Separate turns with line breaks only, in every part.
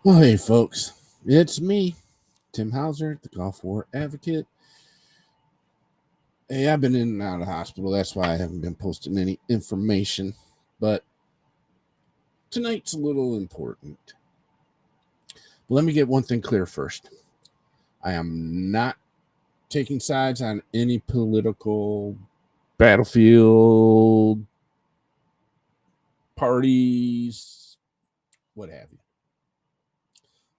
Well, hey, folks, it's me, Tim Hauser, the Gulf War Advocate. Hey, I've been in and out of the hospital. That's why I haven't been posting any information. But tonight's a little important. But let me get one thing clear first. I am not taking sides on any political battlefield, parties, what have you.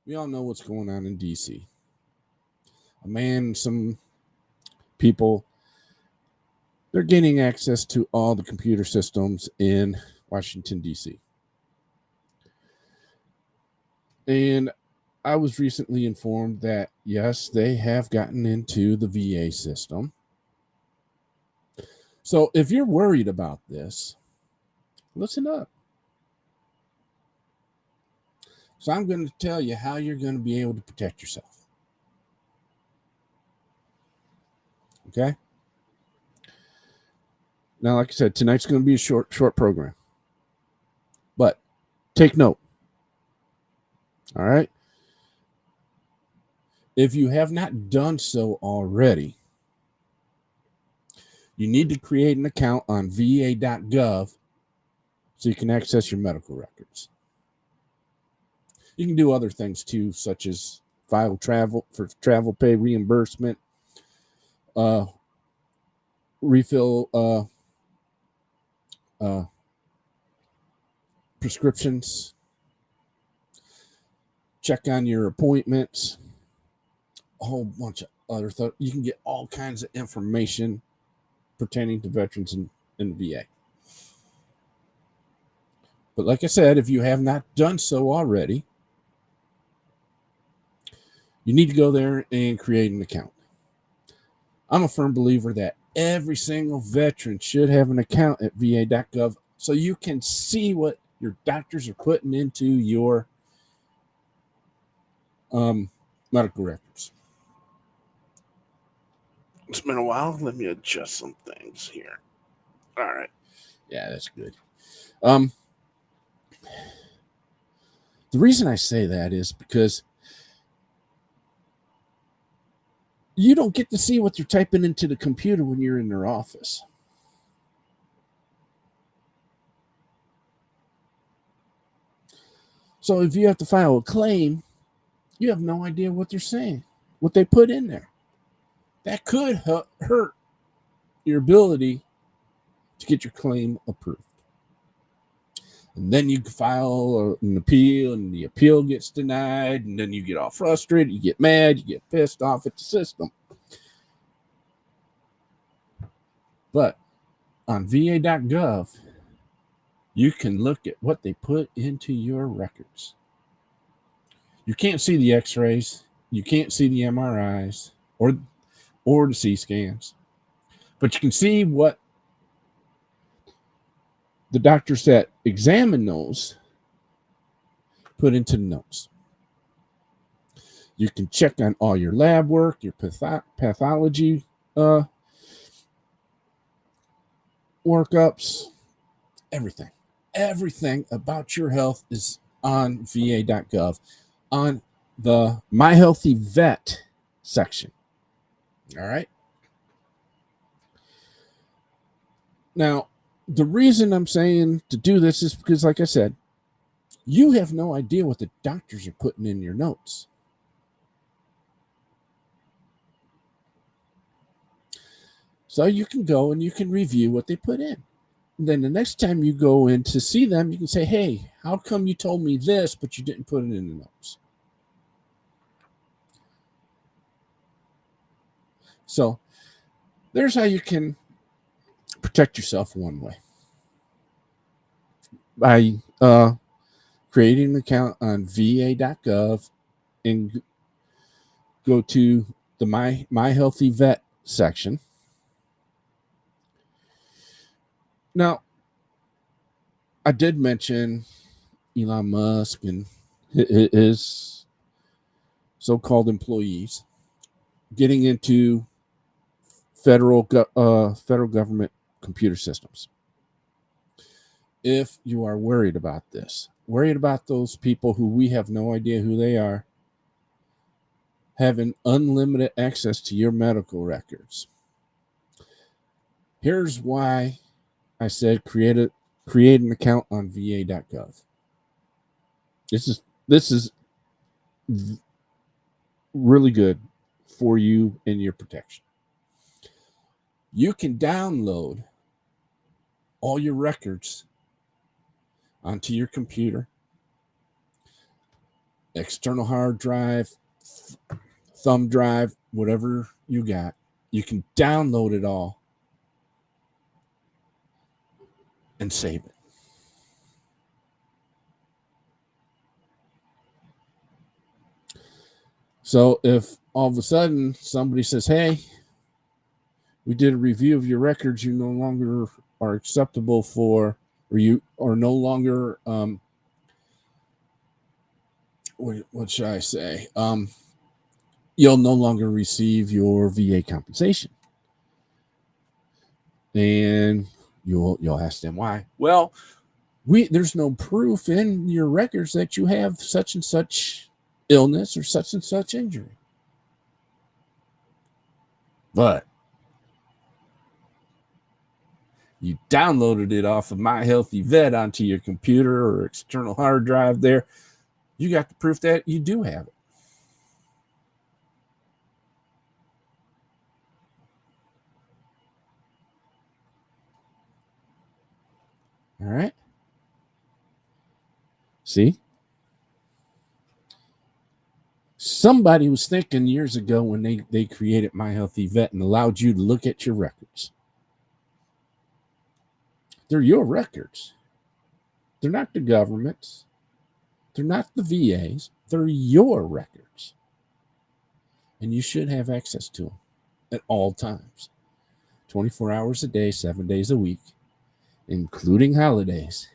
We all know what's going on in D.C. Some people, they're gaining access to all the computer systems in Washington, D.C. And I was recently informed that, yes, they have gotten into the VA system. So if you're worried about this, listen up. So I'm going to tell you how you're going to be able to protect yourself. Okay? Now, like I said, tonight's going to be a short program. But take note. All right? If you have not done so already, you need to create an account on va.gov so you can access your medical records. You can do other things too, such as file travel for travel pay reimbursement, refill prescriptions, check on your appointments, a whole bunch of other stuff. You can get all kinds of information pertaining to veterans in the VA. But like I said, if you have not done so already, you need to go there and create an account. I'm a firm believer that every single veteran should have an account at va.gov so you can see what your doctors are putting into your medical records. It's been a while. Let me adjust some things here. All right. Yeah, that's good. The reason I say that is because you don't get to see what you're typing into the computer when you're in their office. So if you have to file a claim, you have no idea what they're saying, what they put in there. That could hurt your ability to get your claim approved. And then you file an appeal, and the appeal gets denied, and then you get all frustrated, you get mad, you get pissed off at the system. But on va.gov, you can look at what they put into your records. You can't see the x-rays, you can't see the MRIs or the C scans, but you can see what the doctors that examine those put into the notes. You can check on all your lab work, your pathology workups, everything. Everything about your health is on va.gov on the My Healthy Vet section. All right. Now, the reason I'm saying to do this is because, like I said, you have no idea what the doctors are putting in your notes. So you can go and you can review what they put in. And then the next time you go in to see them, you can say, hey, how come you told me this, but you didn't put it in the notes? So there's how you can protect yourself one way. By creating an account on va.gov and go to the My Healthy Vet section. Now, I did mention Elon Musk and his so-called employees getting into federal government computer systems. If you are worried about this, worried about those people who we have no idea who they are having unlimited access to your medical records. Here's why I said create an account on va.gov. This is really good for you and your protection. You can download all your records onto your computer, external hard drive, thumb drive, whatever you got. You can download it all and save it. So if all of a sudden somebody says, hey, we did a review of your records, you no longer are acceptable for, or you are no longer, what should I say? You'll no longer receive your VA compensation. And you'll ask them why. Well, there's no proof in your records that you have such and such illness or such and such injury. But you downloaded it off of My Healthy Vet onto your computer or external hard drive there. You got the proof that you do have it. All right. See? Somebody was thinking years ago when they created My Healthy Vet and allowed you to look at your records. They're your records. They're not the government's. They're not the VA's. They're your records. And you should have access to them at all times. 24 hours a day, 7 days a week, including holidays.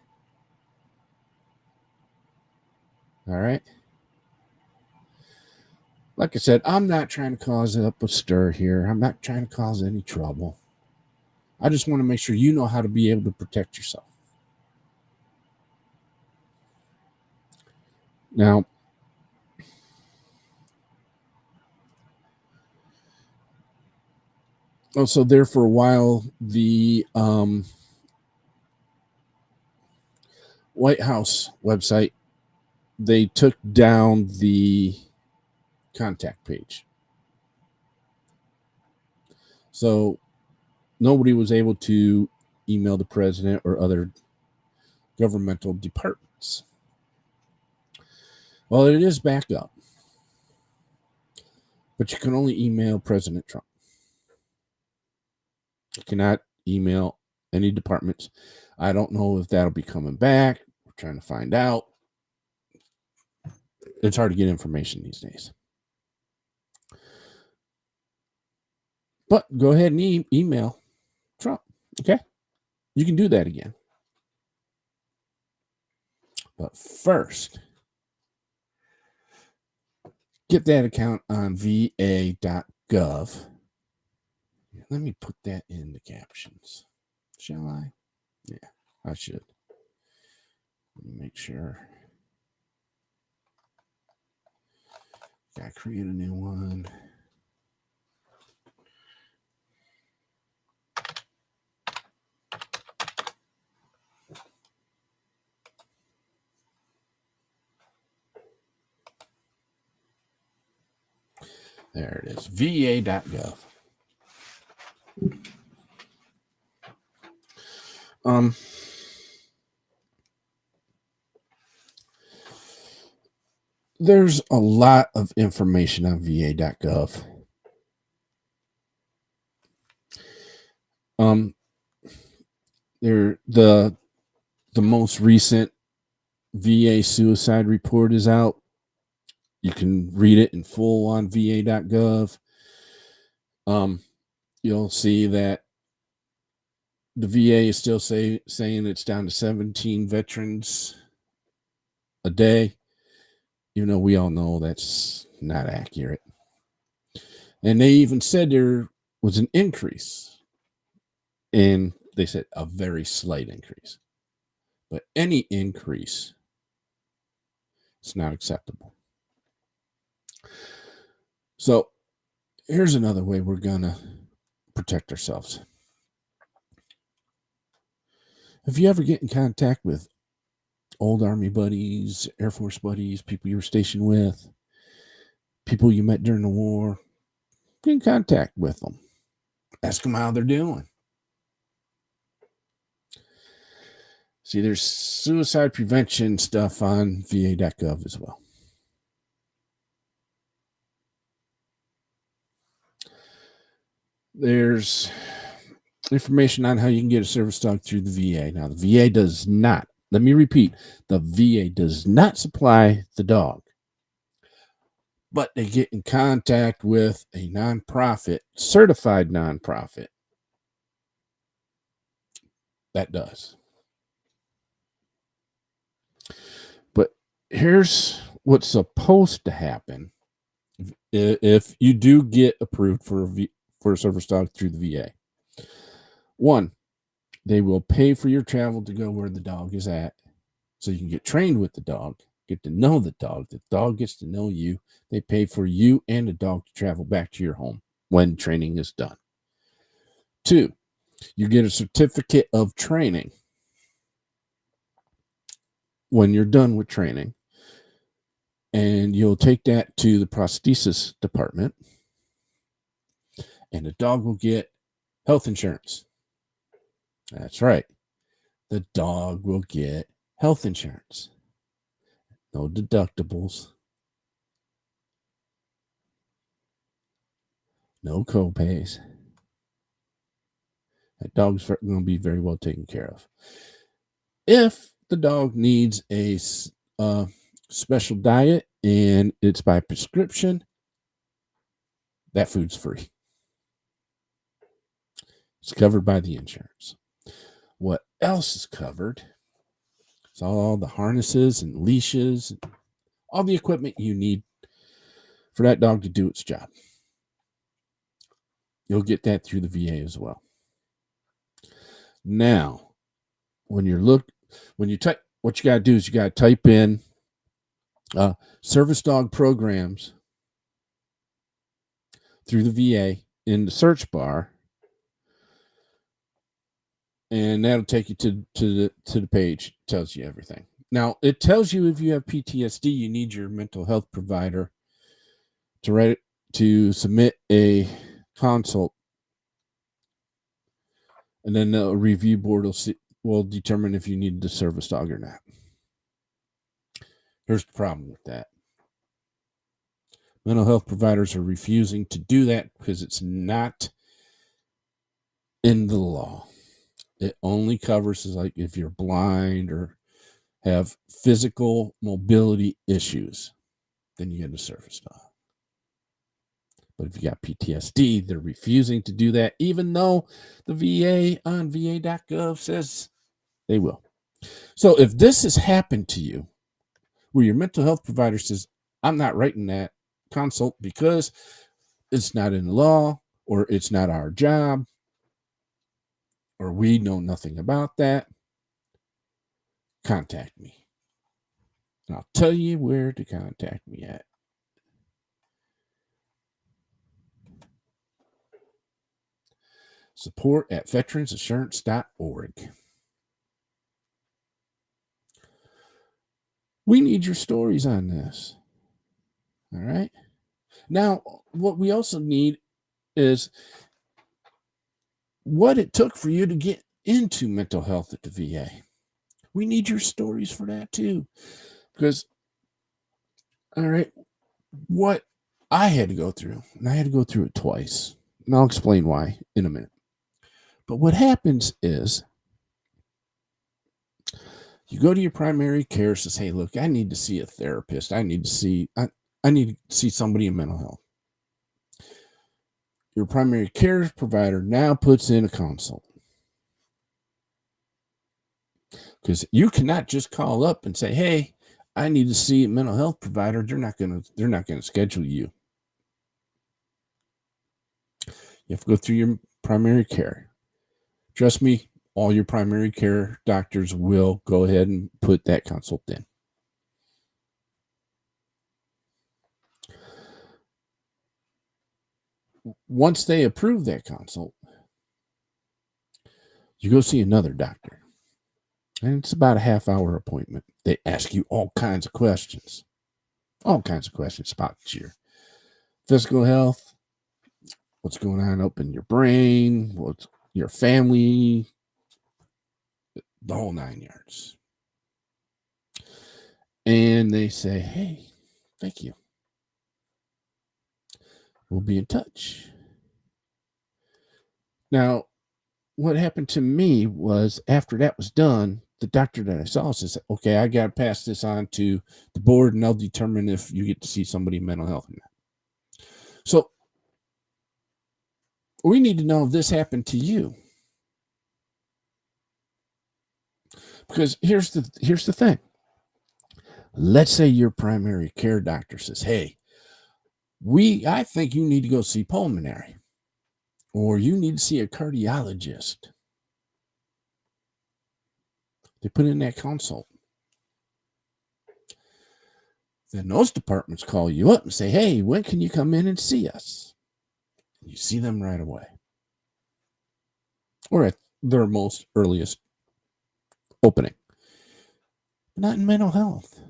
All right. Like I said, I'm not trying to cause up a stir here. I'm not trying to cause any trouble. I just want to make sure you know how to be able to protect yourself. Now, also there for a while, the White House website, they took down the contact page. So nobody was able to email the president or other governmental departments. Well, it is back up. But you can only email President Trump. You cannot email any departments. I don't know if that'll be coming back. We're trying to find out. It's hard to get information these days. But go ahead and email Trump. Okay? You can do that again. But first, get that account on va.gov. Let me put that in the captions. Shall I? Yeah, I should. Let me make sure. Gotta create a new one. There it is, va.gov. There's a lot of information on va.gov. The most recent VA suicide report is out. You can read it in full on va.gov. You'll see that the VA is still saying it's down to 17 veterans a day. You know, we all know that's not accurate. And they even said there was an increase. And they said a very slight increase. But any increase It's not acceptable. So here's another way we're going to protect ourselves. If you ever get in contact with old Army buddies, Air Force buddies, people you were stationed with, people you met during the war, get in contact with them. Ask them how they're doing. See, there's suicide prevention stuff on va.gov as well. There's information on how you can get a service dog through the VA. Now, the VA does not, let me repeat, the VA does not supply the dog, but they get in contact with a nonprofit, certified nonprofit, that does. But here's what's supposed to happen if you do get approved for a service dog through the VA. One, they will pay for your travel to go where the dog is at, so you can get trained with the dog, get to know the dog gets to know you. They pay for you and the dog to travel back to your home when training is done. Two, you get a certificate of training when you're done with training, and you'll take that to the prosthesis department, and the dog will get health insurance. That's right. The dog will get health insurance. No deductibles. No co-pays. That dog's going to be very well taken care of. If the dog needs a special diet and it's by prescription, that food's free. It's covered by the insurance. What else is covered? It's all the harnesses and leashes, all the equipment you need for that dog to do its job. You'll get that through the VA as well. Now, when you type, what you got to do is you got to type in service dog programs through the VA in the search bar, and that'll take you to the page. It tells you everything. Now, it tells you if you have PTSD, you need your mental health provider to submit a consult, and then the review board will determine if you need the service dog or not. Here's the problem with that. Mental health providers are refusing to do that because it's not in the law. It only covers like if you're blind or have physical mobility issues, then you get a service dog. But if you got PTSD, they're refusing to do that, even though the VA on va.gov says they will. So if this has happened to you, where your mental health provider says, I'm not writing that consult because it's not in the law, or it's not our job, or we know nothing about that, contact me. And I'll tell you where to contact me at. support@veteransinsurance.org. We need your stories on this. All right. Now, what we also need is what it took for you to get into mental health at the VA. We need your stories for that too. Because, all right, what I had to go through, and I had to go through it twice, and I'll explain why in a minute. But what happens is you go to your primary care, says, hey, look, I need to see a therapist. I need to see somebody in mental health. Your primary care provider now puts in a consult. Because you cannot just call up and say, hey, I need to see a mental health provider. They're not gonna schedule you. You have to go through your primary care. Trust me, all your primary care doctors will go ahead and put that consult in. once they approve that consult, you go see another doctor. And it's about a half-hour appointment. They ask you all kinds of questions about your physical health, what's going on up in your brain, what's your family, the whole 9 yards. And they say, hey, thank you. We'll be in touch. Now, what happened to me was after that was done, the doctor that I saw says, okay, I got to pass this on to the board and they'll determine if you get to see somebody in mental health or not. So we need to know if this happened to you. Because here's the thing. Let's say your primary care doctor says, hey, I think you need to go see pulmonary, or you need to see a cardiologist. They put in that consult. Then those departments call you up and say, hey, when can you come in and see us? You see them right away, or at their most earliest opening. Not in mental health.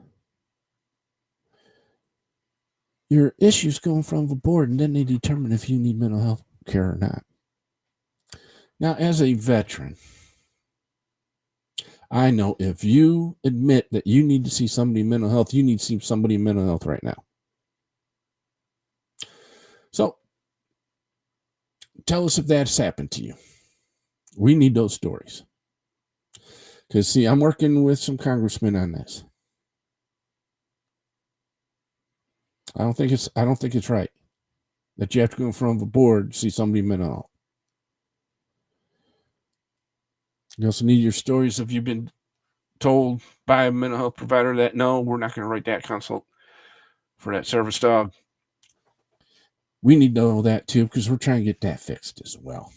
Your issues go in front of a board, and then they determine if you need mental health care or not. Now, as a veteran, I know if you admit that you need to see somebody in mental health, you need to see somebody in mental health right now. So tell us if that's happened to you. We need those stories. Because, see, I'm working with some congressmen on this. I don't think it's right that you have to go in front of a board to see somebody in mental health. You also need your stories if you've been told by a mental health provider that, no, we're not going to write that consult for that service dog. We need to know that too, because we're trying to get that fixed as well.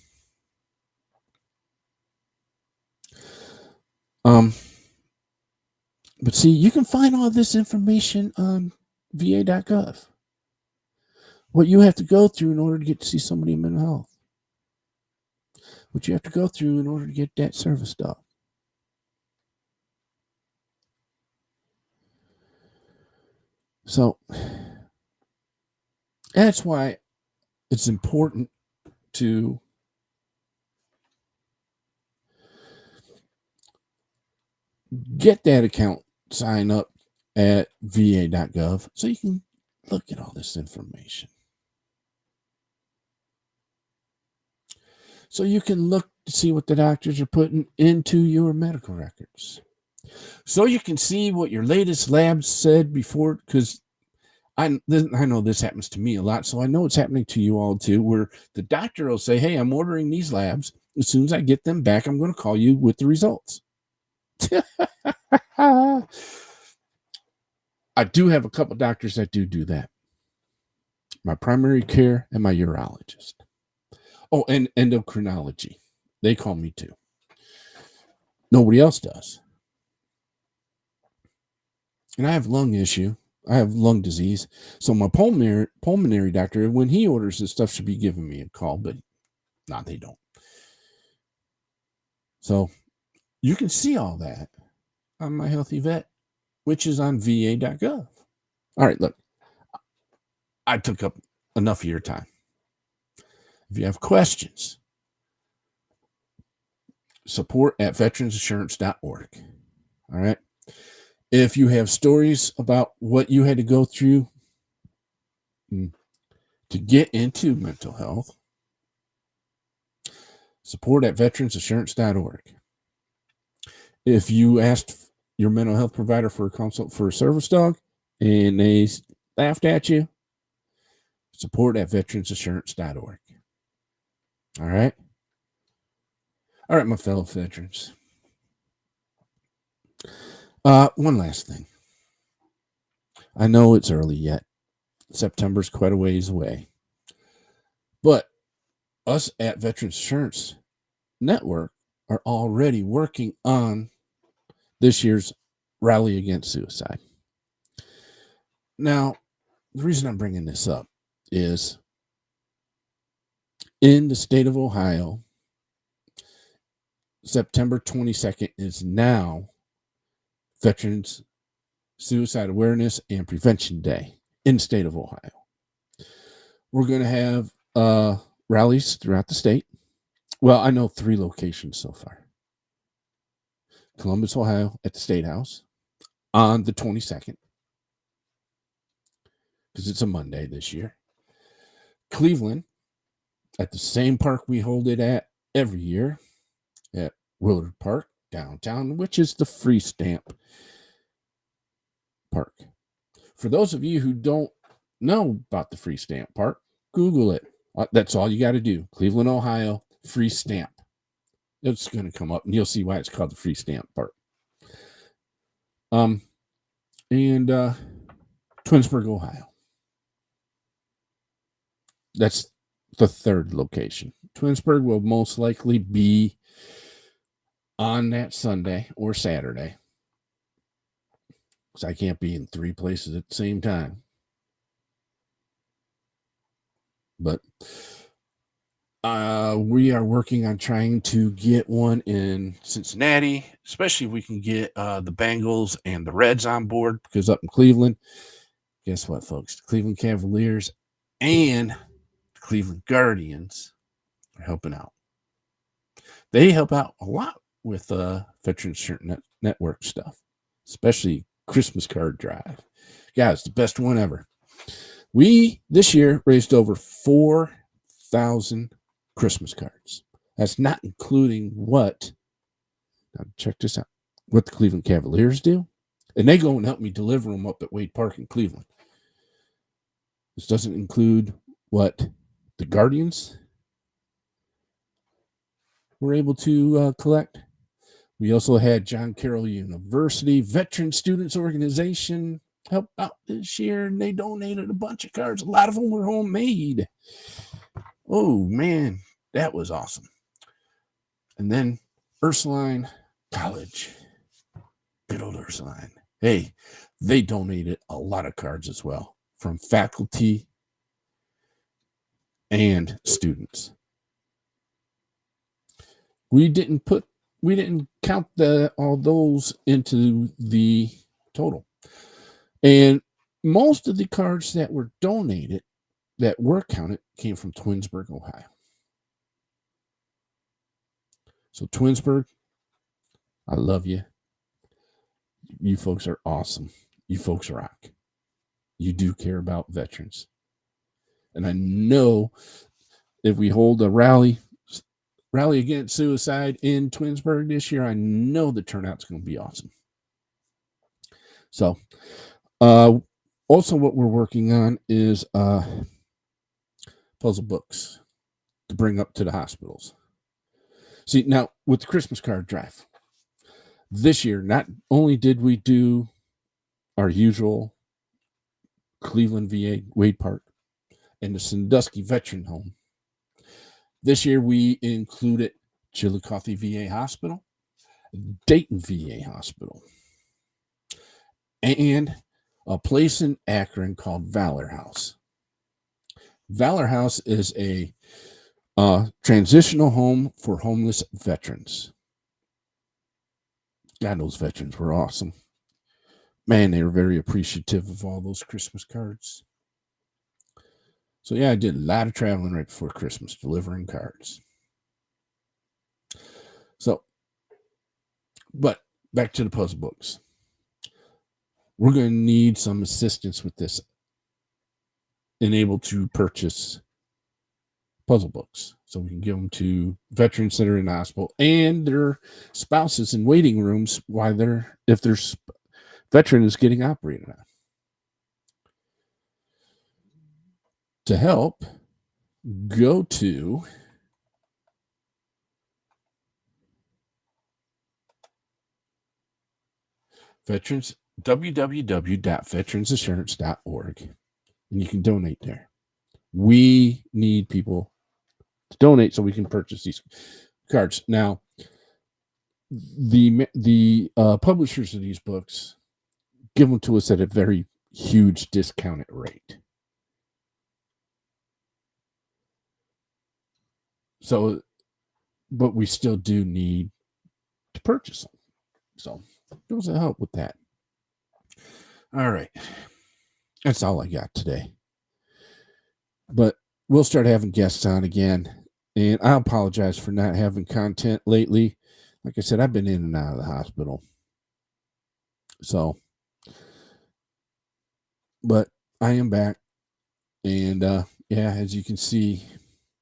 But see, you can find all this information on va.gov. What you have to go through in order to get to see somebody in mental health. What you have to go through in order to get that service dog. So that's why it's important to get that account, sign up at va.gov so you can look at all this information. So you can look to see what the doctors are putting into your medical records. So you can see what your latest labs said before, because I know this happens to me a lot, so I know it's happening to you all too, where the doctor will say, hey, I'm ordering these labs. As soon as I get them back, I'm going to call you with the results. I do have a couple doctors that do that. My primary care and my urologist. Oh, and endocrinology. They call me too. Nobody else does. And I have lung issue. I have lung disease. So my pulmonary doctor, when he orders this stuff, should be giving me a call, but they don't. So you can see all that on My Healthy Vet, which is on va.gov. All right, look, I took up enough of your time. If you have questions, support at veteransinsurance.org. All right. If you have stories about what you had to go through to get into mental health, support at veteransinsurance.org. If you asked your mental health provider for a consult for a service dog and they laughed at you, support at veteransinsurance.org. All right. All right, my fellow veterans. One last thing. I know it's early yet. September's quite a ways away. But us at Veterans Insurance Network are already working on this year's Rally Against Suicide. Now, the reason I'm bringing this up is in the state of Ohio, September 22nd is now Veterans Suicide Awareness and Prevention Day in the state of Ohio. We're going to have rallies throughout the state. Well, I know 3 locations so far. Columbus, Ohio at the State House on the 22nd, because it's a Monday this year. Cleveland at the same park we hold it at every year, at Willard Park downtown, which is the free stamp park. For those of you who don't know about the free stamp park, Google it. That's all you got to do. Cleveland, Ohio, free stamp. It's going to come up, and you'll see why it's called the free stamp park. And Twinsburg, Ohio. That's the 3rd location. Twinsburg will most likely be on that Sunday or Saturday, because I can't be in 3 places at the same time. But we are working on trying to get one in Cincinnati, especially if we can get the Bengals and the Reds on board, because up in Cleveland, guess what, folks? The Cleveland Cavaliers and the Cleveland Guardians are helping out. They help out a lot with Veterans Shirt Network stuff, especially Christmas card drive. Guys, the best one ever. We, this year, raised over 4,000 Christmas cards. That's not including what, now check this out, what the Cleveland Cavaliers do. And they go and help me deliver them up at Wade Park in Cleveland. This doesn't include what the Guardians were able to collect. We also had John Carroll University Veteran Students Organization help out this year, and they donated a bunch of cards. A lot of them were homemade. Oh, man, that was awesome. And then Ursuline College. Good old Ursuline. Hey, they donated a lot of cards as well from faculty and students. We didn't count all those into the total. And most of the cards that were donated, that were counted, came from Twinsburg, Ohio. So Twinsburg, I love you. You folks are awesome. You folks rock. You do care about veterans. And I know if we hold a rally against suicide in Twinsburg this year, I know the turnout's going to be awesome. So, also what we're working on is puzzle books to bring up to the hospitals. See, now with the Christmas card drive, this year, not only did we do our usual Cleveland VA Wade Park and the Sandusky Veteran Home, this year we included Chillicothe VA Hospital, Dayton VA Hospital, and a place in Akron called Valor House. Valor House is a transitional home for homeless veterans. God, those veterans were awesome. Man, they were very appreciative of all those Christmas cards. So yeah, I did a lot of traveling right before Christmas, delivering cards. So, but back to the puzzle books. We're going to need some assistance with this and able to purchase puzzle books so we can give them to veterans that are in the hospital and their spouses in waiting rooms if their veteran is getting operated on. To help, go to www.veteransinsurance.org, and you can donate there. We need people to donate so we can purchase these cards. Now, the publishers of these books give them to us at a very huge discounted rate. So, but we still do need to purchase them. So, it was a help with that. All right. That's all I got today. But we'll start having guests on again. And I apologize for not having content lately. Like I said, I've been in and out of the hospital. So, but I am back. And yeah, as you can see,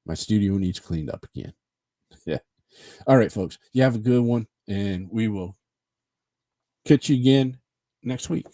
my studio needs cleaned up again. Yeah. All right, folks. You have a good one. And we will catch you again next week.